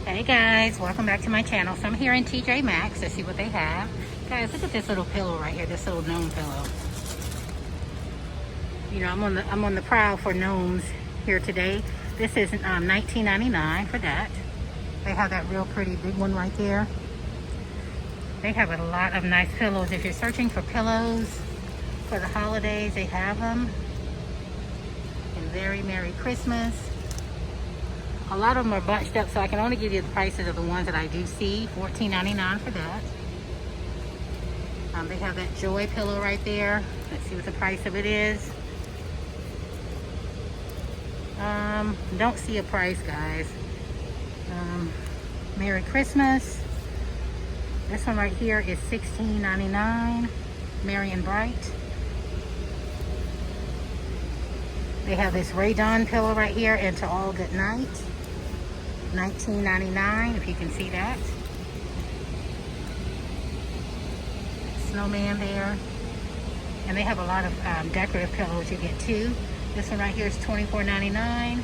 Hey guys, welcome back to my channel. So I'm here in Tjmaxx to see what they have. Guys, look at this little pillow right here, this little gnome pillow. You know, I'm on the prowl for gnomes here today. This is $19.99 for that. They have that real pretty big one right there. They have a lot of nice pillows. If you're searching for pillows for the holidays, they have them. And very Merry Christmas. A lot of them are bunched up, so I can only give you the prices of the ones that I do see. $14.99 for that. They have that Joy pillow right there. Let's see what the price of it is. Don't see a price, guys. Merry Christmas. This one right here is $16.99. Merry and Bright. They have this Ray Dawn pillow right here, and To All Good Night. $19.99, if you can see that. Snowman there. And they have a lot of decorative pillows. You get two. This one right here is $24.99.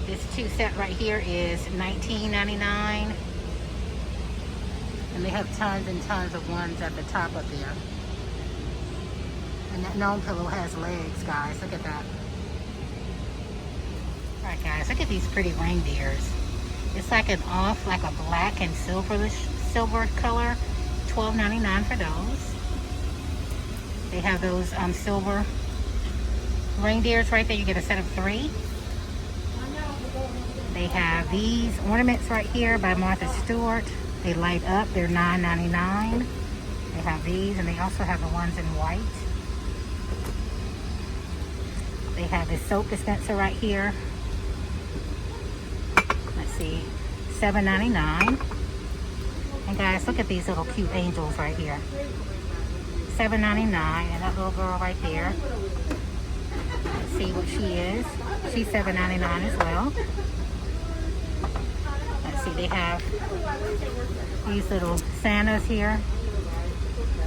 This two set right here is $19.99. And they have tons and tons of ones at the top up there. And that gnome pillow has legs, guys. Look at that. Alright guys, look at these pretty reindeers. It's like an off, like a black and silver color. $12.99 for those. They have those silver reindeers right there. You get a set of 3. They have these ornaments right here by Martha Stewart. They light up. They're $9.99. They have these, and they also have the ones in white. They have this soap dispenser right here. Let's see, $7.99. And guys, look at these little cute angels right here. $7.99, and that little girl right there. Let's see what she is. She's $7.99 as well. Let's see, they have these little Santas here.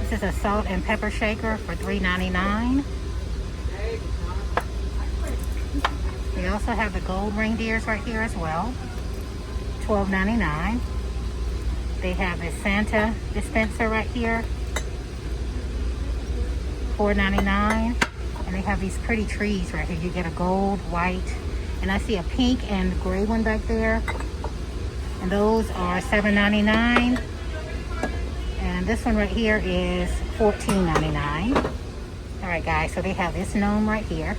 This is a salt and pepper shaker for $3.99. They also have the gold reindeers right here as well. $12.99. They have this Santa dispenser right here. $4.99. And they have these pretty trees right here. You get a gold, white, and I see a pink and gray one back there. And those are $7.99. And this one right here is $14.99. Alright guys, so they have this gnome right here.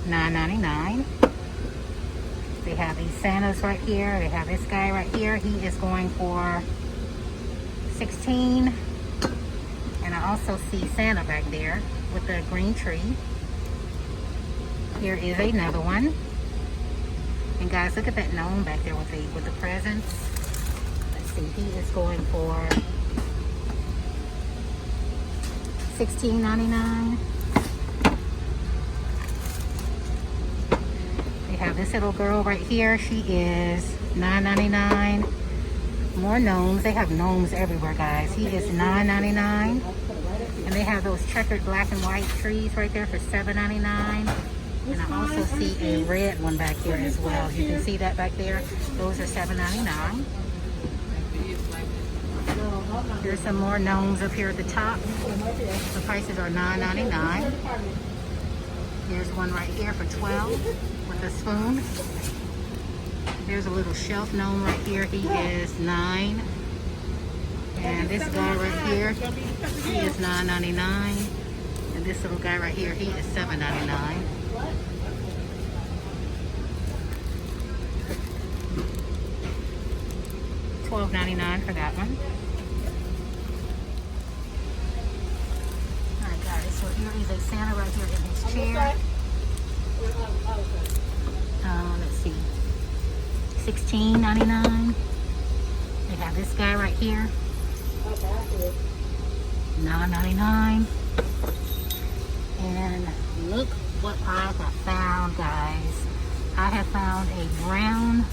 $9.99. They have these Santas right here. They have this guy right here. He is going for $16. And I also see Santa back there with the green tree. Here is another one. And guys, look at that gnome back there with the presents. Let's see, he is going for $16.99. They have this little girl right here. She is $9.99. More gnomes. They have gnomes everywhere, guys. He is $9.99. And they have those checkered black and white trees right there for $7.99. And I also see a red one back here as well. You can see that back there. Those are $7.99. Here's some more gnomes up here at the top. The prices are $9.99. Here's one right here for $12 with a spoon. There's a little shelf gnome right here. He is $9. And this guy right here, he is $9.99. And this little guy right here, he is $7.99. $12.99 for that one. Alright guys, so here is a Santa right here in his chair. Let's see, $16.99. They have this guy right here, $9.99. And look what I have found, guys. I have found a brown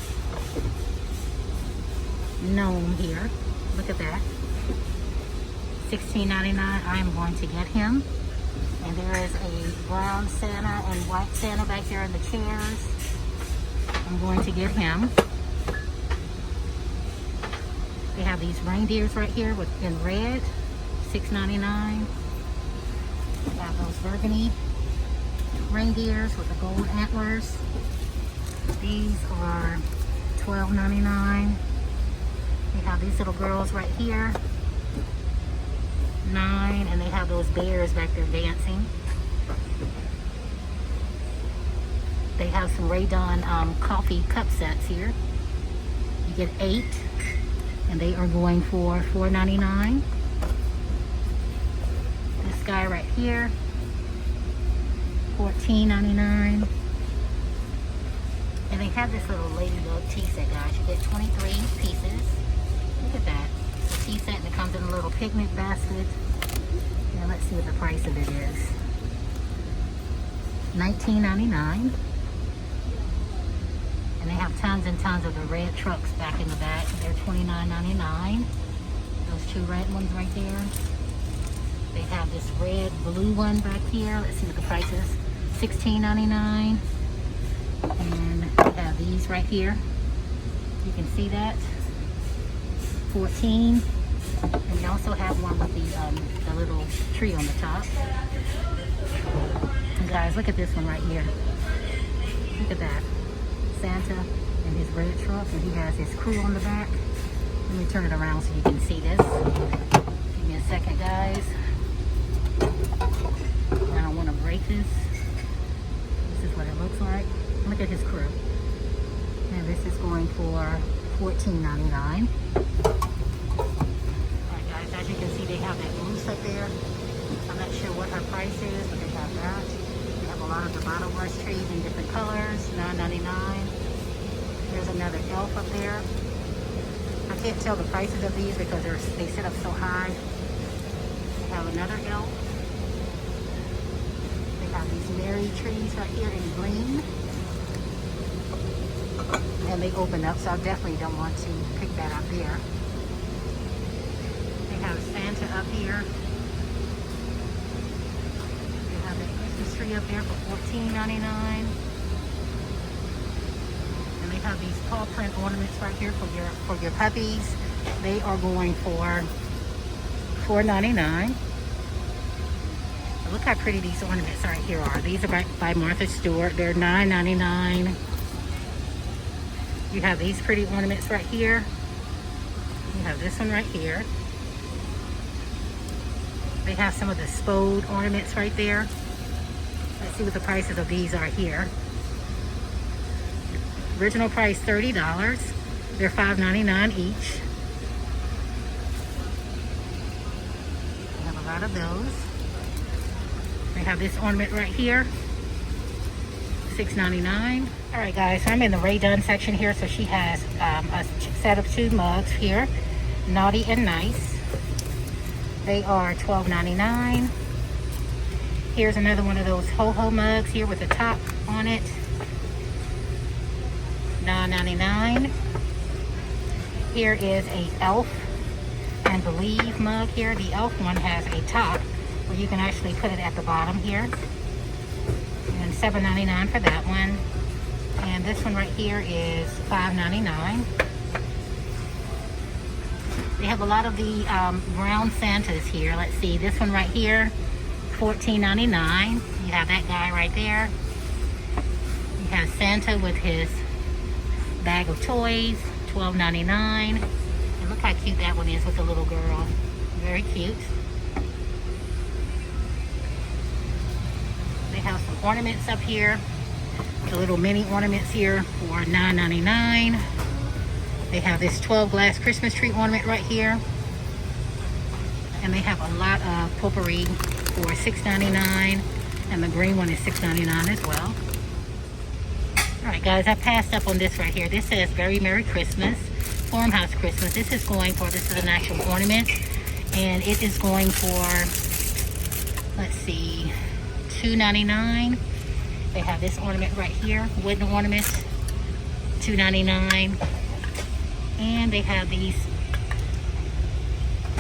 gnome here. Look at that. $16.99. I am going to get him. And there is a brown Santa and white Santa back there in the chairs. I'm going to get him. They have these reindeers right here in red, $6.99. They have those burgundy reindeers with the gold antlers. These are $12.99. They have these little girls right here, $9, and they have those bears back there dancing. They have some Raydon coffee cup sets here. You get 8, and they are going for $4.99. This guy right here, $14.99. And they have this little ladybug tea set, guys. You get 23 pieces. Look at that. It's a tea set, and it comes in a little picnic basket. Now let's see what the price of it is. $19.99. And they have tons and tons of the red trucks back in the back. They're $29.99. Those 2 red ones right there. They have this red blue one back here. Let's see what the price is. $16.99. And they have these right here. You can see that. $14. And we also have one with the little tree on the top. And guys, look at this one right here. Look at that. Santa in his red truck, and he has his crew on the back. Let me turn it around so you can see this. Give me a second, guys. I don't want to break this. This is what it looks like. Look at his crew. And this is going for $14.99. Alright guys, as you can see, they have that moose up there. I'm not sure what her price is, but they have that. They have a lot of the bottle brush trees in different colors, $9.99. There's another elf up there. I can't tell the prices of these because they sit up so high. They have another elf. They have these Mary trees right here in green. And they open up, so I definitely don't want to pick that up there. They have Santa up here. They have that Christmas tree up there for $14.99. And they have these paw print ornaments right here for your puppies. They are going for $4.99. Look how pretty these ornaments right here are. These are by Martha Stewart. They're $9.99. You have these pretty ornaments right here. You have this one right here. They have some of the spode ornaments right there. Let's see what the prices of these are here. Original price $30. They're $5.99 each. We have a lot of those. They have this ornament right here, $6.99. All right, guys, so I'm in the Raydon section here. So she has a set of 2 mugs here, Naughty and Nice. They are $12.99. Here's another one of those ho-ho mugs here with the top on it, $9.99. Here is a Elf and Believe mug here. The Elf one has a top where you can actually put it at the bottom here. And $7.99 for that one. And this one right here is $5.99. They have a lot of the brown Santas here. Let's see, this one right here, $14.99. You have that guy right there. You have Santa with his bag of toys, $12.99. And look how cute that one is with the little girl. Very cute. They have some ornaments up here. The little mini ornaments here for $9.99. They have this 12 glass Christmas tree ornament right here. And they have a lot of potpourri for $6.99. And the green one is $6.99 as well. Alright guys, I passed up on this right here. This says Very Merry Christmas, Farmhouse Christmas. This is an actual ornament. And it is going for, let's see, $2.99. They have this ornament right here, wooden ornament, $2.99. And they have these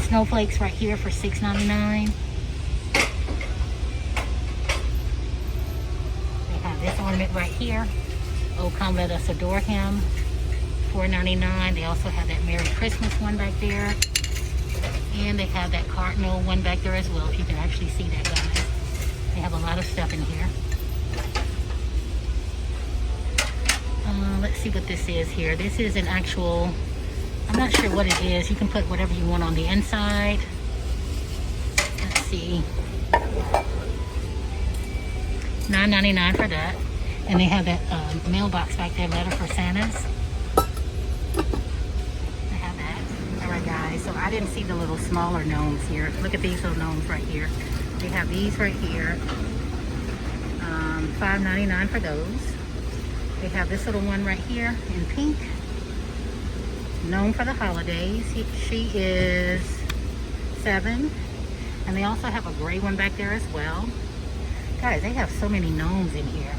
snowflakes right here for $6.99. They have this ornament right here, Oh Come Let Us Adore Him, $4.99. They also have that Merry Christmas one back there. And they have that Cardinal one back there as well, if you can actually see that, guys. They have a lot of stuff in here. Let's see what this is here. This is an actual, I'm not sure what it is. You can put whatever you want on the inside. Let's see. $9.99 for that. And they have that mailbox back there, letter for Santas. They have that. Alright guys, so I didn't see the little smaller gnomes here. Look at these little gnomes right here. They have these right here. $5.99 for those. They have this little one right here in pink. Gnome for the holidays. She is $7. And they also have a gray one back there as well. Guys, they have so many gnomes in here.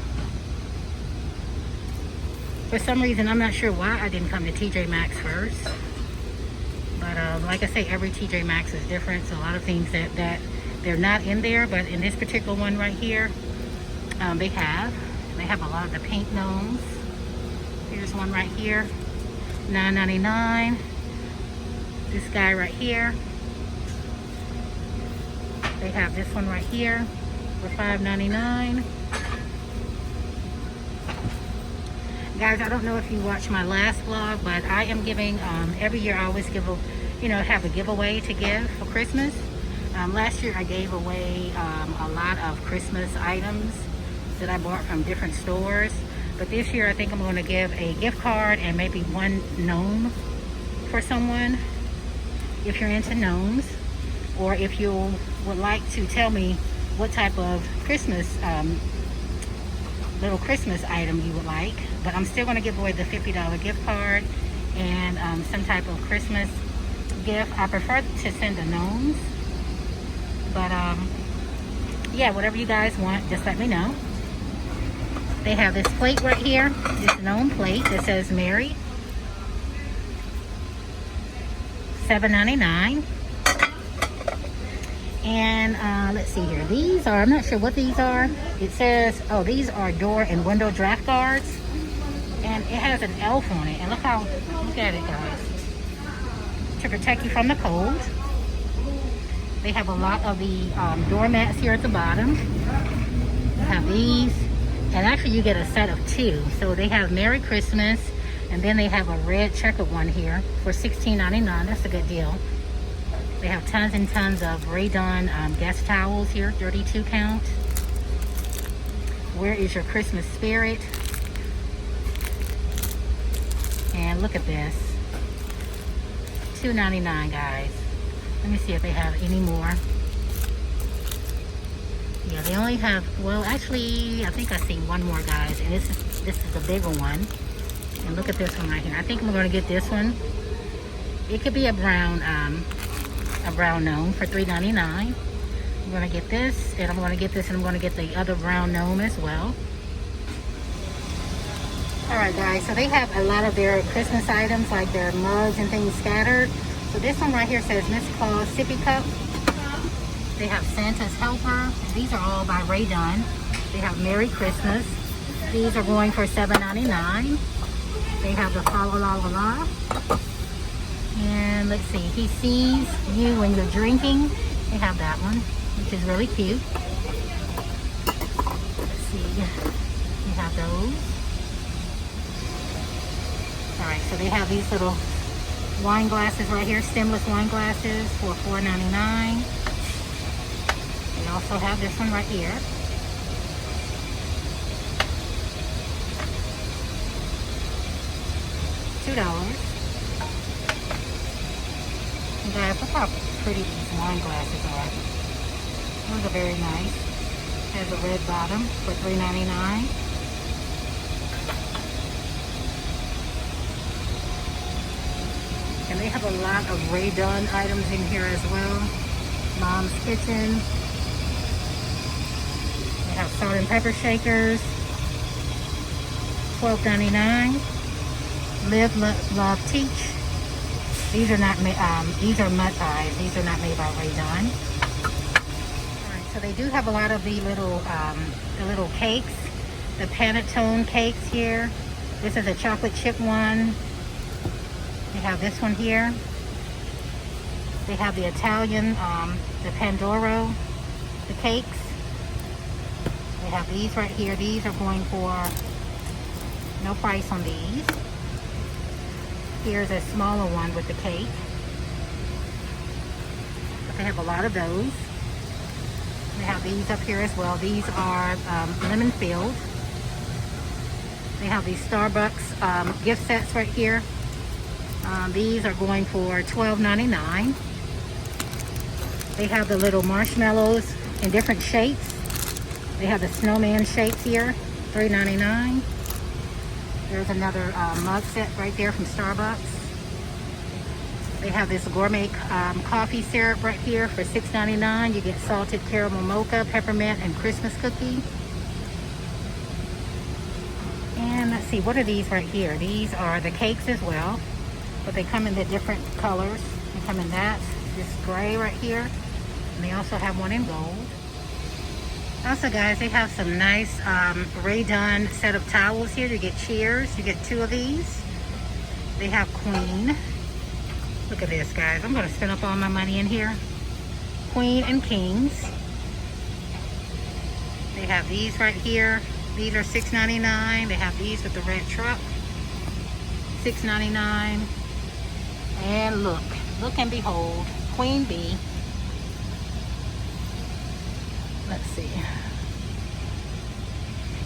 For some reason, I'm not sure why I didn't come to Tjmaxx first. But like I say, every Tjmaxx is different. So a lot of things that they're not in there. But in this particular one right here, they have a lot of the pink gnomes. Here's one right here, $9.99. This guy right here. They have this one right here for $5.99. Guys, I don't know if you watched my last vlog, but I am giving, every year I always give have a giveaway to give for Christmas. Last year I gave away a lot of Christmas items that I bought from different stores. But this year I think I'm going to give a gift card and maybe one gnome for someone if you're into gnomes, or if you would like to tell me what type of Christmas little Christmas item you would like. But I'm still going to give away the $50 gift card and some type of Christmas gift. I prefer to send the gnomes, but yeah, whatever you guys want, just let me know. They have this plate right here, this gnome plate that says Merry, $7.99. And let's see here. These are, I'm not sure what these are. It says, oh, these are door and window draft guards. And it has an elf on it. And look at it, guys. To protect you from the cold. They have a lot of the doormats here at the bottom. They have these. And actually you get a set of 2. So they have Merry Christmas, and then they have a red checkered one here for $16.99. That's a good deal. They have tons and tons of Raydon guest towels here, 32 count. Where is your Christmas spirit? And look at this. $2.99, guys. Let me see if they have any more. Yeah, they only have, well, actually, I think I see one more, guys. And this is a bigger one. And look at this one right here. I think I'm going to get this one. It could be a brown gnome for $3.99. I'm going to get this, and I'm going to get this, and I'm going to get the other brown gnome as well. Alright guys, so they have a lot of their Christmas items, like their mugs and things scattered. So this one right here says Miss Claus Sippy Cup. They have Santa's Helper. These are all by Raydon. They have Merry Christmas. These are going for $7.99. They have the Fa La La La La. And let's see, He Sees You When You're Drinking. They have that one, which is really cute. Let's see, we have those. Alright, so they have these little wine glasses right here, stemless wine glasses for $4.99. They also have this one right here. $2. And guys, look how pretty these wine glasses are. Those are very nice. Has a red bottom for $3.99. And they have a lot of Raydon items in here as well. Mom's Kitchen. They have salt and pepper shakers. $12.99. Live, Love, Teach. These are not made. These are mud eyes. These are not made by Raydon. Alright, so they do have a lot of the little cakes, the panettone cakes here. This is a chocolate chip one. They have this one here. They have the Italian, the Pandoro, the cakes. They have these right here. These are going for no price on these. Here's a smaller one with the cake. But they have a lot of those. They have these up here as well. These are lemon filled. They have these Starbucks gift sets right here. These are going for $12.99. They have the little marshmallows in different shapes. They have the snowman shapes here, $3.99. There's another mug set right there from Starbucks. They have this gourmet coffee syrup right here for $6.99. You get salted caramel mocha, peppermint, and Christmas cookie. And let's see, what are these right here? These are the cakes as well, but they come in the different colors. They come in this gray right here, and they also have one in gold. Also, guys, they have some nice Rae-Dunn set of towels here. You get cheers. You get 2 of these. They have Queen. Look at this, guys. I'm going to spend up all my money in here. Queen and Kings. They have these right here. These are $6.99. They have these with the red truck. $6.99. And look and behold, Queen Bee. Let's see.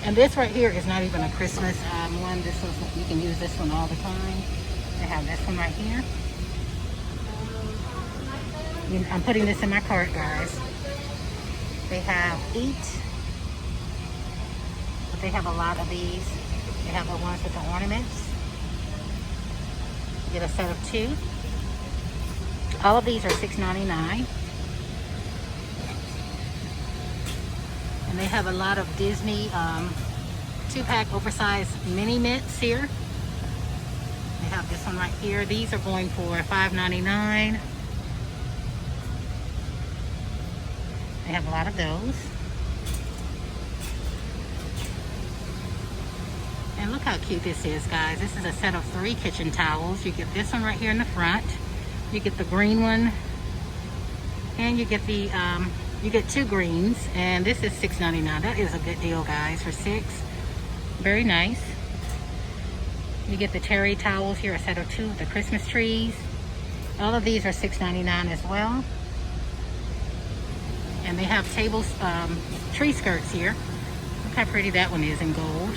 And this right here is not even a Christmas one. This was, you can use this one all the time. They have this one right here. I'm putting this in my cart, guys. They have 8. But they have a lot of these. They have the ones with the ornaments. You get a set of 2. All of these are $6.99. And they have a lot of Disney 2-pack oversized mini mints here. They have this one right here. These are going for $5.99. They have a lot of those. And look how cute this is, guys. This is a set of 3 kitchen towels. You get this one right here in the front. You get the green one. And you get the you get 2 greens, and this is $6.99. That is a good deal, guys, for 6. Very nice. You get the terry towels here, a set of 2 of the Christmas trees. All of these are $6.99 as well. And they have tables, tree skirts here. Look how pretty that one is in gold.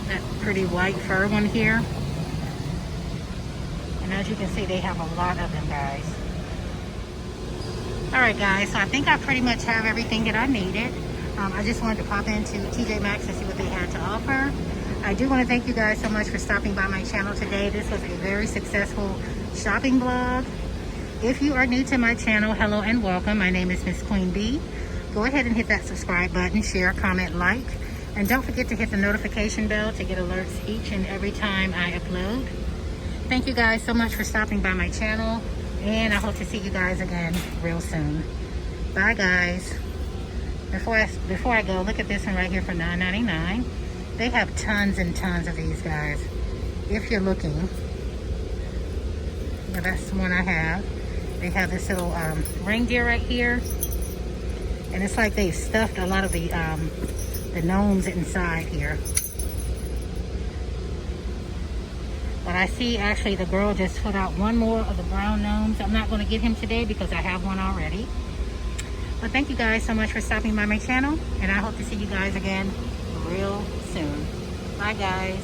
That pretty white fur one here. And as you can see, they have a lot of them, guys. Alright, guys, so I think I pretty much have everything that I needed. I just wanted to pop into Tjmaxx to see what they had to offer. I do want to thank you guys so much for stopping by my channel today. This was a very successful shopping vlog. If you are new to my channel, hello and welcome. My name is Miss Queen Bee. Go ahead and hit that subscribe button, share, comment, like, and don't forget to hit the notification bell to get alerts each and every time I upload. Thank you guys so much for stopping by my channel, and I hope to see you guys again real soon. Bye, guys. Before I go, look at this one right here for $9.99. They have tons and tons of these, guys. If you're looking, well, that's the one I have. They have this little reindeer right here, and it's like they've stuffed a lot of the gnomes inside here. But I see actually the girl just put out one more of the brown gnomes. I'm not going to get him today because I have one already. But thank you guys so much for stopping by my channel, and I hope to see you guys again real soon. Bye, guys.